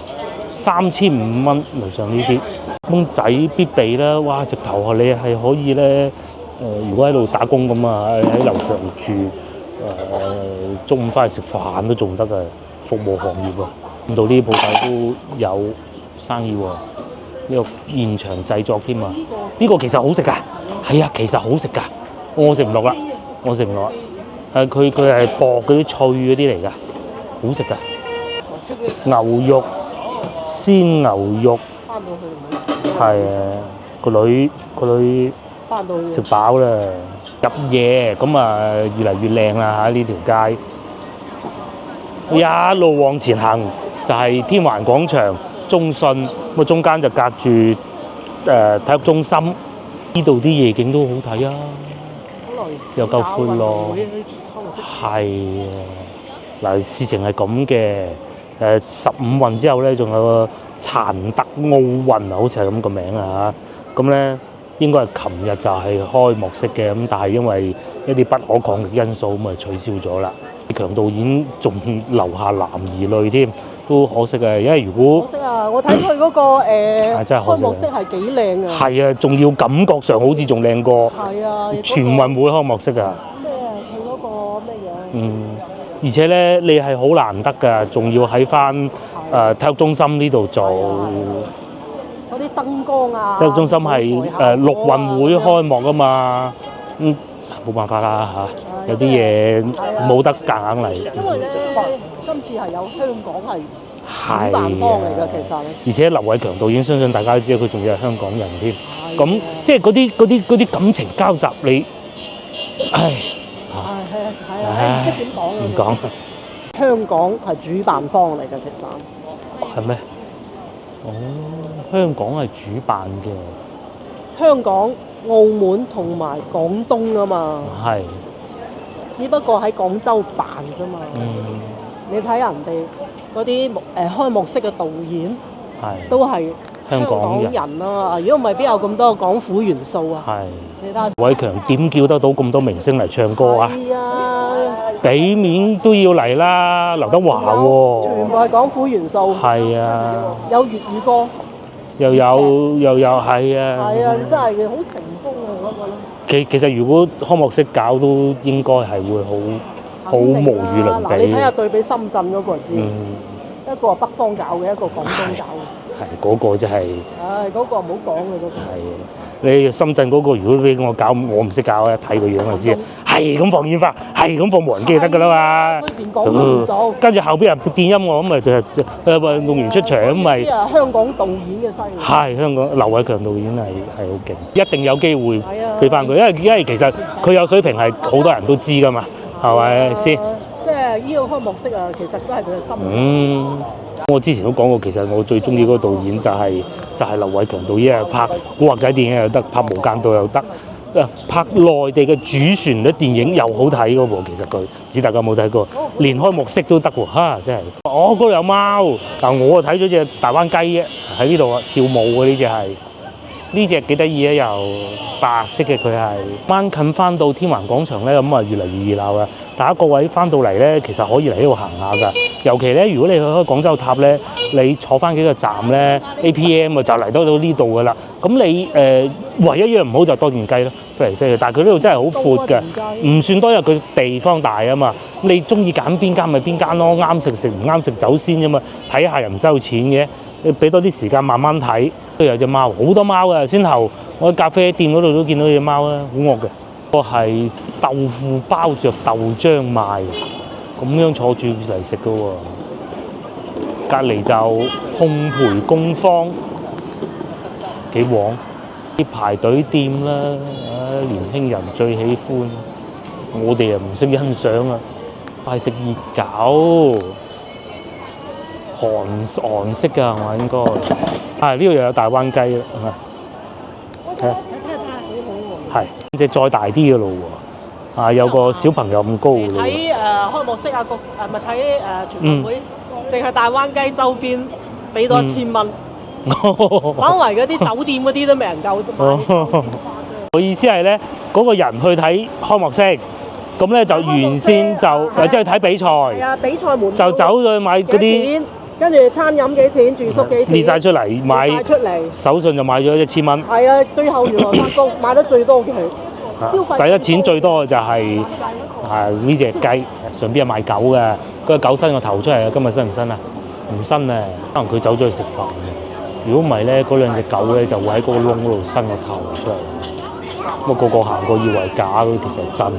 [SPEAKER 1] ，3500蚊樓上呢啲。公仔必備啦，哇！直頭你係可以咧，如果喺度打工咁啊，喺樓上住，中午翻去食飯都仲得嘅，服務行業啊，咁到呢啲鋪頭都有生意喎。呢個現場製作添啊，呢個其實好食㗎，係啊，其實好食㗎，我食唔落啦，我食唔落。佢係薄嗰啲脆嗰啲嚟㗎，好食㗎。牛肉，鮮牛肉。翻到去唔好食。係啊，個女
[SPEAKER 2] 翻到去
[SPEAKER 1] 食飽啦，入夜咁啊，越嚟越靚啦嚇！呢條街一路往前行就係天環廣場、中信，咁啊中間就隔住體育中心。呢度啲夜景都好睇啊，又夠闊咯。係啊，嗱，事情係咁嘅。15運之後咧，仲有個殘特奧運啊，好似係咁個名啊嚇。咁咧應該係琴日就係開幕式嘅，咁但係因為一啲不可抗力因素咁啊取消咗啦。強導演仲留下男兒淚添，都可惜啊！因為如果
[SPEAKER 2] 可惜啊，我睇佢嗰個
[SPEAKER 1] 真係可惜
[SPEAKER 2] 開幕式係幾靚啊！
[SPEAKER 1] 係啊，仲要感覺上好似仲靚過全運會開幕式啊！
[SPEAKER 2] 即係佢嗰個咩嘢？
[SPEAKER 1] 而且咧，你係好難得㗎，仲要喺翻體育中心呢度做。嗰
[SPEAKER 2] 啲燈光啊！
[SPEAKER 1] 體育中心係陸運會開幕㗎嘛，冇辦法啦嚇，有啲嘢冇得夾硬嚟。
[SPEAKER 2] 因為咧，今次係有香港係
[SPEAKER 1] 係
[SPEAKER 2] 主辦方嚟㗎，其實。
[SPEAKER 1] 而且劉偉強導演相信大家都知道佢仲要係香港人添。
[SPEAKER 2] 係
[SPEAKER 1] 咁即係嗰啲感情交集，你唉
[SPEAKER 2] 係啊，唔知點講
[SPEAKER 1] 唔講
[SPEAKER 2] 香港係主辦方嚟㗎，其實。
[SPEAKER 1] 係咩？哦，香港係主辦嘅，
[SPEAKER 2] 香港、澳門同埋廣東啊嘛，
[SPEAKER 1] 係
[SPEAKER 2] 只不過喺廣州辦啫嘛。你睇人哋嗰啲開幕式嘅導演
[SPEAKER 1] 係
[SPEAKER 2] 都係
[SPEAKER 1] 香港
[SPEAKER 2] 港
[SPEAKER 1] 人。
[SPEAKER 2] 人啊！如果唔係邊有咁多港府元素啊？
[SPEAKER 1] 係
[SPEAKER 2] 你睇下。
[SPEAKER 1] 偉強點叫得到咁多明星嚟唱歌啊？
[SPEAKER 2] 係啊，
[SPEAKER 1] 俾面都要嚟啦，劉德華
[SPEAKER 2] 全
[SPEAKER 1] 喎。
[SPEAKER 2] 部係港府元素。
[SPEAKER 1] 係啊，
[SPEAKER 2] 有粵語歌。
[SPEAKER 1] 又有係啊。
[SPEAKER 2] 係啊，真係好成功啊！嗰個咧。
[SPEAKER 1] 其實如果開幕式搞都應該係會好無與倫
[SPEAKER 2] 嗱，你睇下
[SPEAKER 1] 比。
[SPEAKER 2] 對比深圳嗰個就知，一個係北方搞嘅，一個廣東搞嘅。
[SPEAKER 1] 係嗰個真係
[SPEAKER 2] 唉，嗰個唔好講嘅嗰個。
[SPEAKER 1] 係你深圳嗰個，如果俾我搞，我唔識搞啊，睇個樣就知，係咁放煙花，係咁放無人機就得㗎啦嘛。
[SPEAKER 2] 佢連講都唔做。
[SPEAKER 1] 跟住後邊又電音樂咁咪就運動員出場咁咪。
[SPEAKER 2] 呢啲啊香港導演嘅犀利。
[SPEAKER 1] 係香港劉偉強導演係好勁，一定有機會俾翻佢，因為其實佢有水平係好多人都知㗎嘛，係咪先？
[SPEAKER 2] 即係呢個開幕式啊，其實都係佢嘅心。
[SPEAKER 1] 我之前都講過，其實我最中意嗰個導演就係劉偉強導演，拍古惑仔電影又得，拍無間道又得，拍內地嘅主旋律電影又好睇嘅喎。其實佢唔知大家有冇睇過，連開幕式都得喎，嚇真係。嗰度有貓，但我睇咗隻大灣雞啫，喺呢度啊跳舞嘅呢隻係。呢隻幾得意啊！又白色嘅佢係，啱近翻到天環廣場咧，咁啊越嚟越熱鬧啦。大家各位翻到嚟咧，其實可以嚟呢度行下㗎。尤其咧，如果你去開廣州塔咧，你坐翻幾個站咧 ，APM 啊就嚟到呢度㗎啦。咁你唯一一樣唔好就多件雞咯，飛嚟飛去。但係佢呢度真係好闊㗎，唔算多，因為佢地方大啊嘛。你中意揀邊間咪邊間咯，啱食唔啱食走先啫嘛。睇下又唔收錢嘅，你俾多啲時間慢慢睇。都有隻貓，好多貓啊！先後我喺咖啡店嗰度都見到隻貓啦，好惡嘅。個係豆腐包着豆漿賣，咁樣坐住嚟食嘅喎。隔離就烘焙工坊，幾旺啲排隊店啦，年輕人最喜歡。我哋又唔識欣賞啊，快食熱狗。韓式㗎，我應該呢度又有大灣雞啦，睇下好喎，係隻再大啲嘅咯喎，有個小朋友咁高嘅咯喎。
[SPEAKER 2] 睇開幕式啊，咪睇全運會，淨係大灣雞周邊俾多1000蚊，反為嗰啲酒店嗰啲都未人夠買。
[SPEAKER 1] 我意思係咧，嗰個人去睇開幕式，咁咧就原先就即係睇比賽，
[SPEAKER 2] 係啊，比賽門
[SPEAKER 1] 就走咗去買嗰啲。
[SPEAKER 2] 跟住餐飲幾錢，住宿幾錢，
[SPEAKER 1] 列曬出嚟買，手信就買咗1000蚊。
[SPEAKER 2] 係啊，最後原來發覺買得最多嘅係，
[SPEAKER 1] 使得錢最多嘅就係呢隻雞，上邊係賣狗嘅，嗰個狗伸個頭出嚟啊！今日伸唔伸啊？唔伸啊！可能佢走咗去食飯嘅。如果唔係咧，嗰兩隻狗咧就會喺嗰個窿嗰度伸個頭出嚟。咁個個行過以為假，其實係真嘅。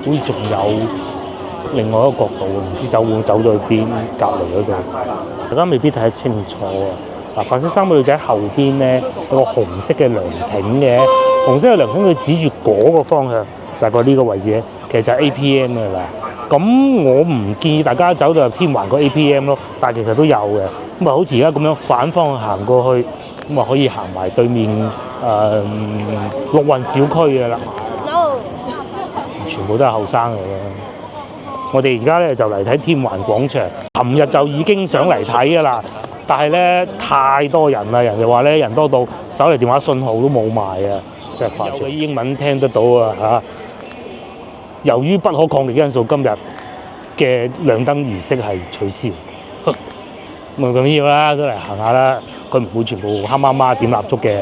[SPEAKER 1] 好似仲有另外一個角度，唔知走咗去邊隔離嗰度，大家未必睇得清楚啊！白色衫嘅女仔後邊咧有個紅色嘅涼亭嘅，紅色嘅涼亭佢指住嗰個方向，大概呢個位置咧，其實就係 APM 㗎啦。咁我唔建議大家走到入天環個 APM 咯，但係其實都有嘅。咁啊，好似而家咁樣反方向行過去，咁啊可以行埋對面陸運小區㗎啦。全部都係後生嚟嘅。我哋而家咧就嚟睇天環廣場，琴日就已經想嚟睇㗎啦，但係咧太多人啦，人哋話咧人多到手提電話信號都冇埋啊，真係誇張。有嘅英文聽得到啊嚇。由於不可抗力因素，今日嘅亮燈儀式係取消，冇咁要啦，都嚟行下啦。佢唔會全部黑媽媽點蠟燭嘅，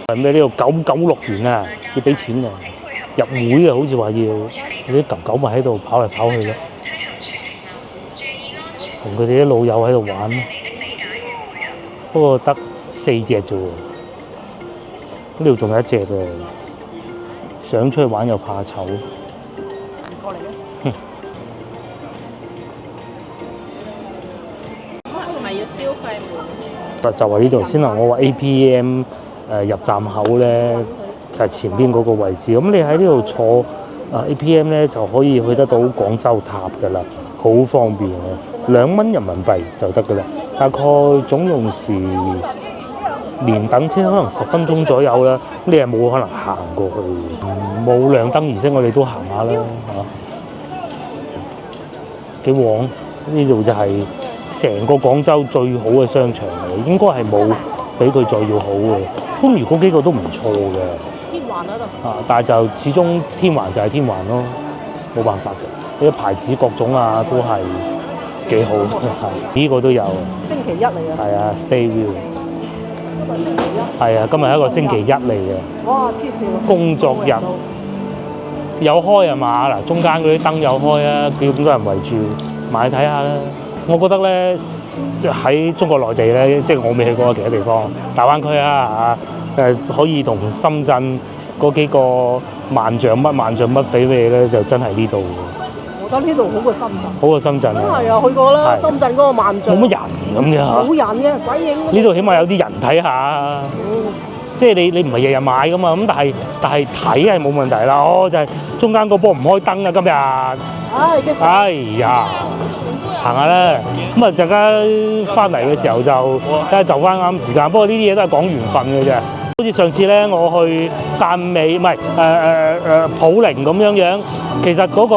[SPEAKER 1] 係咩呢度996元啊，要俾錢啊！入會啊，好似話要啲狗狗咪喺度跑嚟跑去咯，同佢哋啲老友喺度玩咯。不過得4隻啫喎，呢度仲有一隻嘅想出去玩又怕醜。
[SPEAKER 2] 過嚟
[SPEAKER 1] 哼
[SPEAKER 2] 係咪要消費門？
[SPEAKER 1] 就係呢度先啦，我話 APM 入站口咧就係前邊嗰個位置，咁你喺呢度坐APM 咧就可以去得到廣州塔㗎啦，好方便嘅，2蚊人民幣就得㗎啦，大概總用時連等車可能10分鐘左右啦，你係冇可能行過去，冇亮燈儀式我哋都行下啦嚇，幾旺呢度就係成個廣州最好嘅商場嚟，應該係冇比佢再要好嘅。番禺嗰幾個都唔錯嘅。
[SPEAKER 2] 天環嗰度。
[SPEAKER 1] 但係就始終天環就係天環咯，冇辦法嘅。啲牌子各種啊都係幾好，係呢個都有。
[SPEAKER 2] 星期一嚟嘅。
[SPEAKER 1] 係啊 ，Stay View。
[SPEAKER 2] 今日星期一。
[SPEAKER 1] 係啊，今日係一個星期一嚟嘅。
[SPEAKER 2] 哇！黐線。
[SPEAKER 1] 工作日。有開啊嘛？嗱，中間嗰啲燈有開啊，叫咁多人圍住買睇下啦。我覺得咧，即係喺中國內地咧，即係我未去過其他地方，大灣區啊可以同深圳嗰幾個萬象乜比你咧，就真係呢度。
[SPEAKER 2] 我覺得呢度好過深圳。
[SPEAKER 1] 好過深圳啊！
[SPEAKER 2] 係啊，去過啦，深圳嗰個萬象。
[SPEAKER 1] 冇乜人咁嘅嚇。
[SPEAKER 2] 冇人嘅，鬼影。
[SPEAKER 1] 呢度起碼有啲人睇下。即係你唔係日日買噶嘛，咁但係睇係冇問題啦。就係中間嗰波唔開燈啊，今日。哎呀，行下啦。咁啊，陣間翻嚟嘅時候就就翻啱時間。不過呢啲嘢都係講緣分嘅啫。好似上次咧，我去汕尾唔係普寧咁樣，其實嗰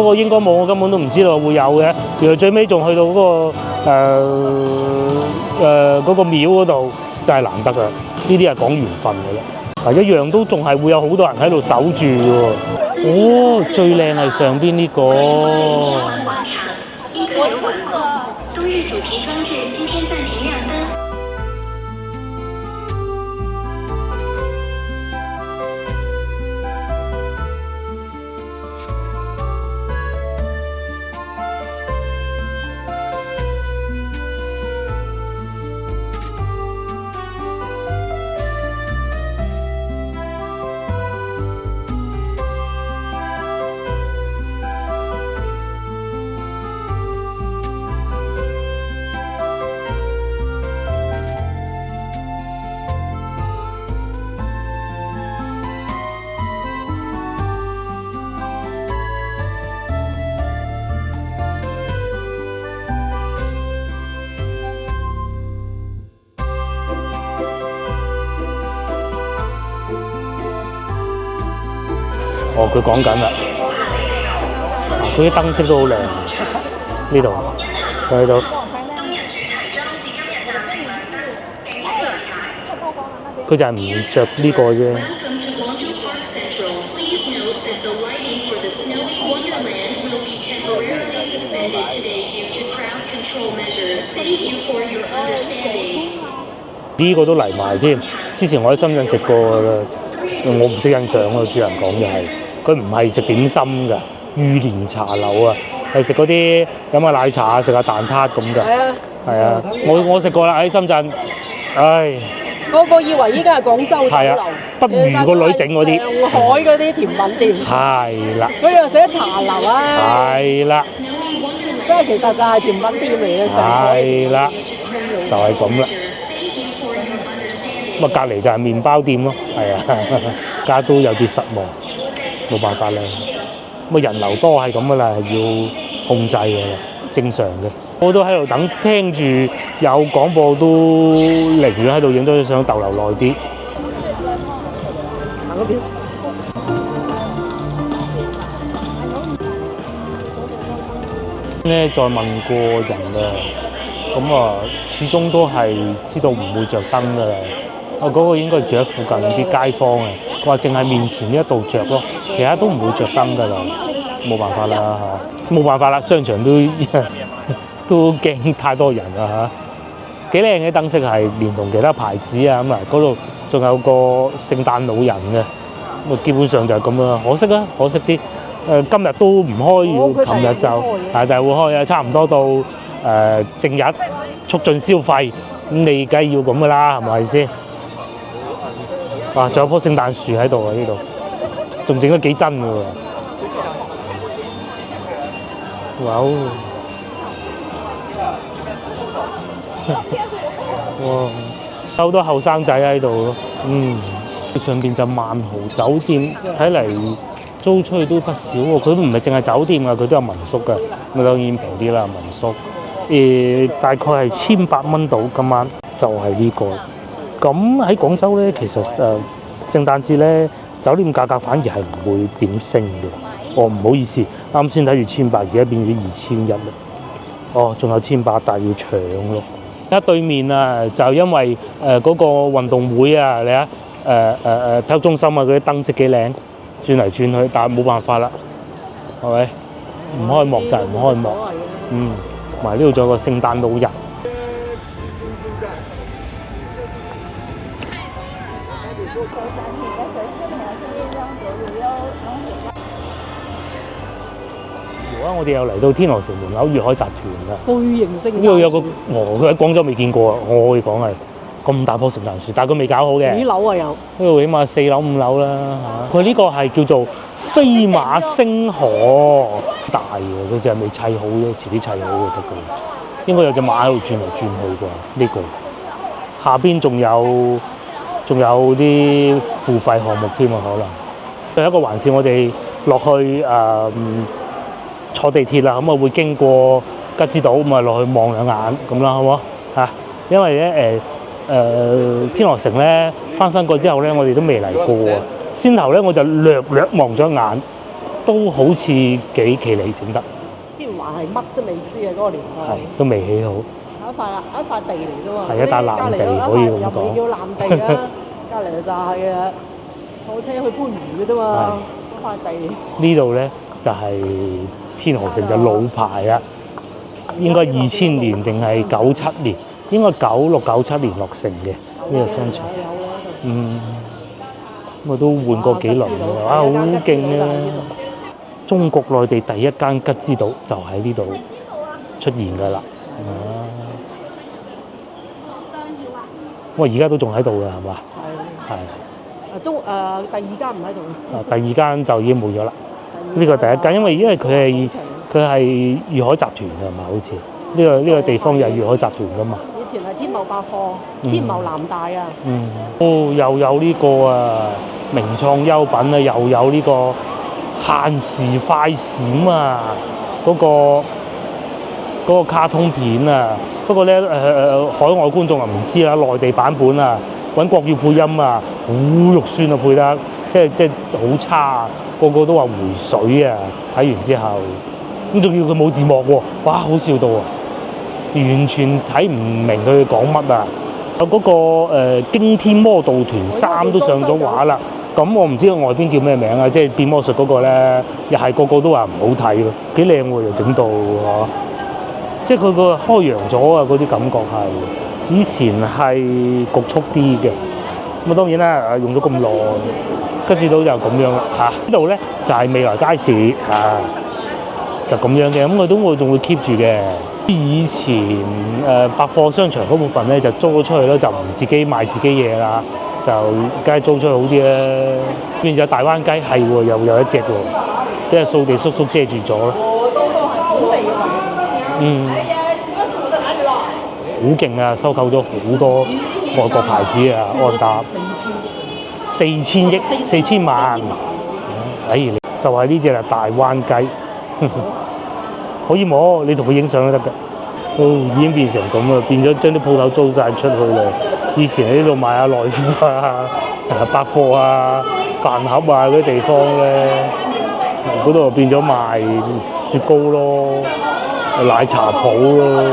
[SPEAKER 1] 個應該冇，我根本都唔知道會有嘅。原來最尾仲去到嗰個廟嗰度，真係難得啊！呢啲係講緣分嘅啦，一樣都仲係會有好多人喺度守住喎。哦，最靚係上邊呢個。
[SPEAKER 3] 冬日主題裝置今天暫停亮燈。
[SPEAKER 1] 佢講緊啦，佢啲燈飾都好靚，呢度睇到。佢就係唔着呢個啫。呢個都嚟埋添，之前我喺深圳食過啦，我唔識欣賞咯，主人講就係。佢唔係食點心㗎，御蓮茶樓啊，係食嗰啲飲下奶茶啊，食下蛋撻咁㗎。係啊，我食過啦喺深圳，唉。
[SPEAKER 2] 個個以為依家係廣州酒樓，
[SPEAKER 1] 不如個女整嗰啲。
[SPEAKER 2] 上海嗰啲甜品店。
[SPEAKER 1] 係啦。
[SPEAKER 2] 佢又寫茶樓啊。
[SPEAKER 1] 係啦。
[SPEAKER 2] 即係其實就係甜品店嚟嘅。
[SPEAKER 1] 係啦，就係咁啦。咁啊，隔離就係麵包店咯，係啊，而家都有啲失望。冇辦法啦，咁啊人流多係咁噶啦，要控制嘅，正常嘅。我都喺度等，聽住有廣播都寧願喺度影咗相，逗留耐啲。行嗰邊。咧再問過人啦，咁啊始終都係知道唔會着燈噶啦。嗰個應該住喺附近啲街坊啊，佢話淨係面前呢一度着咯，其他都唔會着燈㗎啦，冇辦法啦嚇，冇辦法啦，商場都驚太多人啦嚇，幾靚嘅燈飾係連同其他牌子啊咁啊，嗰度仲有個聖誕老人嘅，咁啊基本上就係咁啦，可惜啊，可惜啲今日都唔開，琴日就係會開啊，差唔多到正日促進消費，咁你梗係要咁㗎啦，係咪先？哇！仲有棵聖誕樹喺度啊！呢度仲整得幾真㗎喎！哇！哇！好多後生仔喺度咯，上邊就萬豪酒店，睇嚟租出去都不少喎。佢都唔係淨係酒店㗎，佢都有民宿㗎。咁當然平啲啦，民宿。大概係1800蚊到今晚，就係呢個。咁喺廣州咧，其實聖誕節咧，酒店價格反而係唔會點升嘅。哦，唔好意思，啱先睇住1800，而家變咗2100啦。哦，仲有1800，但係要搶咯。而家對面啊，就因為嗰個運動會啊，你睇體育中心啊，嗰啲燈飾幾靚，轉嚟轉去，但係冇辦法啦，係咪？唔開幕就係唔開幕。同埋呢度仲有個聖誕老人。我哋又嚟到天河城門口粵海集團啦，
[SPEAKER 2] 巨型聖誕樹。
[SPEAKER 1] 呢度有個佢喺廣州未見過啊！我可以講係咁大棵聖誕樹，但係佢未搞好嘅。
[SPEAKER 2] 幾樓啊有？
[SPEAKER 1] 呢度起碼4樓5樓啦嚇。佢呢個係叫做飛馬星河，大嘅，佢就係未砌好啫，遲啲砌好就得㗎。應該有隻馬喺度轉嚟轉去啩。呢個下邊仲有啲付費項目添啊，可能。最後一個環節，我哋落去坐地鐵啦，咁啊會經過吉之島，咁啊落去望兩眼咁啦，好唔好嚇？因為咧天河城咧翻新過之後咧，我哋都未嚟過啊。先頭咧我就略望咗一眼，都好似幾奇離整得。
[SPEAKER 2] 天環係乜都未知啊！嗰個年代
[SPEAKER 1] 係都未起好。
[SPEAKER 2] 一塊地嚟啫嘛。
[SPEAKER 1] 係一笪爛地可以咁講。
[SPEAKER 2] 又叫爛地啦，隔離就係坐車去番禺嘅啫嘛。嗰塊地。呢
[SPEAKER 1] 度咧就係天河城就老牌啦，應該2000年定係97年，應該96、97年落成嘅呢個商場。我都換過幾輪㗎，好勁啊！中國內地第一間吉之島就喺呢度出現㗎啦。而家都仲喺度㗎，係嘛？係。
[SPEAKER 2] 第二間唔喺度。
[SPEAKER 1] 第二間就已經冇咗啦。呢個第一間，因為佢係粵海集團㗎嘛，好似呢個地方又係粵海集團㗎嘛。
[SPEAKER 2] 以前係天茂百貨，天茂南大啊。
[SPEAKER 1] 又有呢個名創優品啊，又有呢個限時快閃啊，嗰個卡通片啊。不過咧海外觀眾就唔知啦，內地版本啊，揾國語配音啊，好肉酸啊，配得即係好差啊，個個都話回水啊！睇完之後，咁仲要佢冇字幕喎，哇！好笑到啊，完全睇唔明佢講乜啊！有嗰個驚天魔盜團3都上咗畫啦，咁我唔知外邊叫咩名啊，即係變魔術嗰個咧，又係個個都話唔好睇喎，幾靚喎又整到嚇，即係佢個開揚咗啊！嗰啲感覺係以前係局促啲嘅，咁啊當然啦，用咗咁耐。吉之島就咁樣啦嚇，呢度咧就係未來街市嚇，就咁樣嘅，咁我仲會 keep 住嘅。以前百貨商場嗰部分咧就租咗出去啦，就唔自己賣自己嘢啦，就梗係租出去好啲啦。變咗大灣雞係喎，又有一隻喎，即係掃地叔叔遮住咗咯。好勁啊！收購咗好多外國牌子啊，安踏。4000億4000萬，就係呢隻啦，大灣雞，可以摸，你同佢影相都得㗎。已經變成咁啦，變咗將啲鋪頭租晒出去啦。以前喺呢度買下內褲啊、成日百貨啊、飯盒啊嗰啲地方咧，嗰度變咗賣雪糕咯、奶茶鋪咯。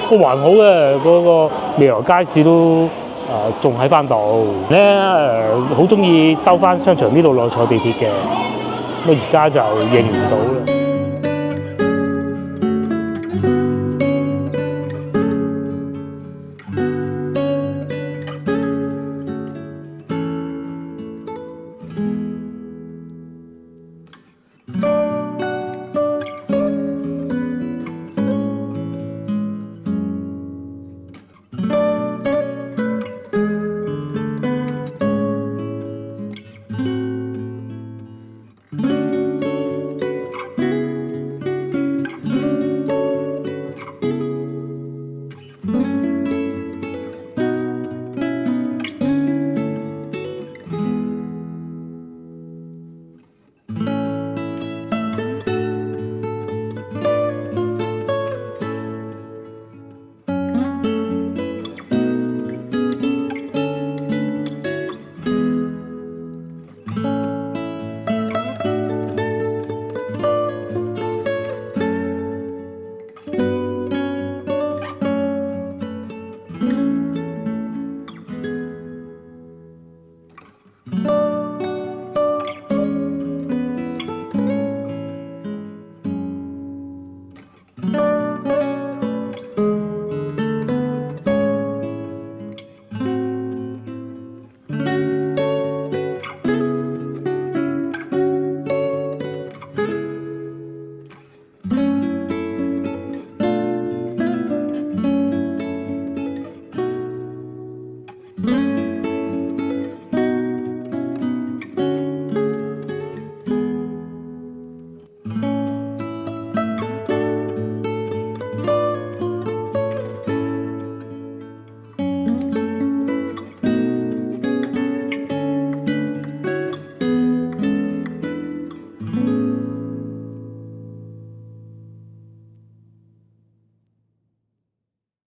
[SPEAKER 1] 都還好嘅，嗰個未來街市都。仲喺翻度咧，好中意兜翻商場呢度內坐地鐵嘅，咁而家就認唔到啦。